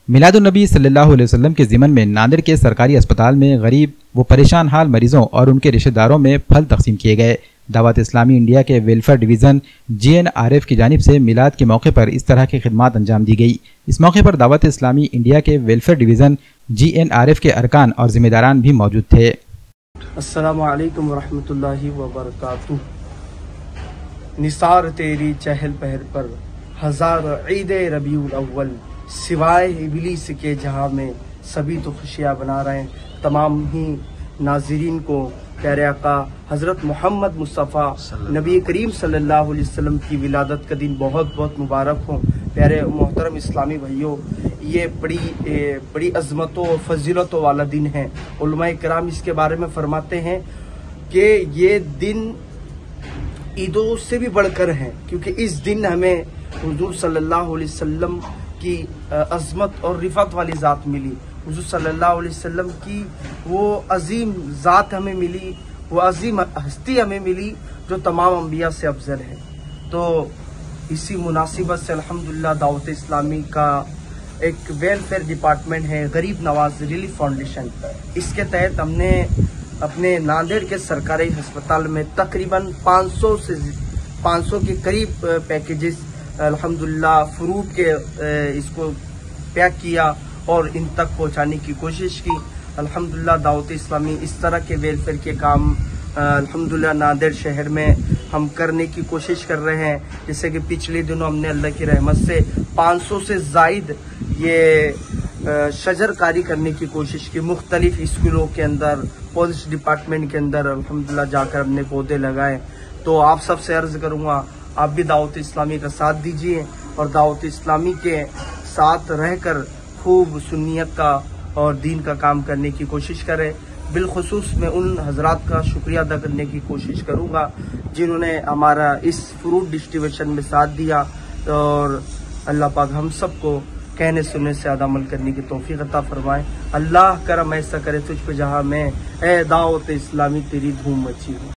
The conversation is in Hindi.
मिलादुन्नबी सल्लल्लाहु अलैहि वसल्लम के ज़िमन में नांदेड़ के सरकारी अस्पताल में गरीब व परेशान हाल मरीजों और उनके रिश्तेदारों में फल तकसीम किए गए। दावत इस्लामी इंडिया के वेलफेयर डिवीज़न GNRF की जानिब से मिलाद के मौके पर इस तरह की खिदमत अंजाम दी गई। इस मौके पर दावत इस्लामी इंडिया के वेलफेयर डिवीज़न GNRF के अरकान और जिम्मेदारान भी मौजूद थे। अस्सलामु अलैकुम रहमतुल्लाहि व बरकातुहू। निसार तेरी चहल पहल पर हजार ईद रबीउल अव्वल, सिवाय इबलीस के जहां में सभी तो खुशियां बना रहे हैं। तमाम ही नाज़रीन को प्यारे आका हज़रत मोहम्मद मुस्तफ़ा नबी करीम सल्लल्लाहु अलैहि वसल्लम की विलादत का दिन बहुत बहुत मुबारक हो। प्यारे मोहतरम इस्लामी भाइयों, ये बड़ी अज़मतों और फजीलतों वाला दिन है। उलमाए किराम इसके बारे में फरमाते हैं कि ये दिन ईदों से भी बढ़कर है, क्योंकि इस दिन हमें हुजूर सल्लल्लाहु अलैहि वसल्लम की अज़मत और रिफ़त वाली ज़ात मिली। हुजूर सल्लल्लाहु अलैहि वसल्लम की वो अजीम ज़ात हमें मिली, वो अजीम हस्ती हमें मिली जो तमाम अंबिया से अफजल है। तो इसी मुनासिबत से अल्हम्दुलिल्लाह दावत इस्लामी का एक वेलफेयर डिपार्टमेंट है, गरीब नवाज रिलीफ फाउंडेशन। इसके तहत हमने अपने नांदेड़ के सरकारी अस्पताल में तकरीबन 500 के करीब पैकेजेस अल्हम्दुलिल्लाह फ्रूट के इसको पैक किया और इन तक पहुंचाने की कोशिश की। अल्हम्दुलिल्लाह दावत इस्लामी इस तरह के वेलफेयर के काम अल्हम्दुलिल्लाह नांदेड़ शहर में हम करने की कोशिश कर रहे हैं। जैसे कि पिछले दिनों हमने अल्लाह की रहमत से 500 से ज़ायद ये शजरकारी करने की कोशिश की। मुख्तलिफ स्कूलों के अंदर, पुलिस डिपार्टमेंट के अंदर अल्हम्दुलिल्लाह जाकर हमने पौधे लगाए। तो आप सबसे अर्ज करूँगा, आप भी दावत इस्लामी का साथ दीजिए और दावत इस्लामी के साथ रहकर खूब सुन्नियत का और दीन का काम करने की कोशिश करें। बिलखुसूस मैं उन हजरात का शुक्रिया अदा करने की कोशिश करूँगा जिन्होंने हमारा इस फ्रूट डिस्ट्रीब्यूशन में साथ दिया, और अल्लाह पाक हम सबको कहने सुनने से ज़्यादा अमल करने की तौफीक अता फरमाए। अल्लाह करम ऐसा करे तुझ पे जहाँ मैं, ए दावत इस्लामी तेरी धूम मची हो।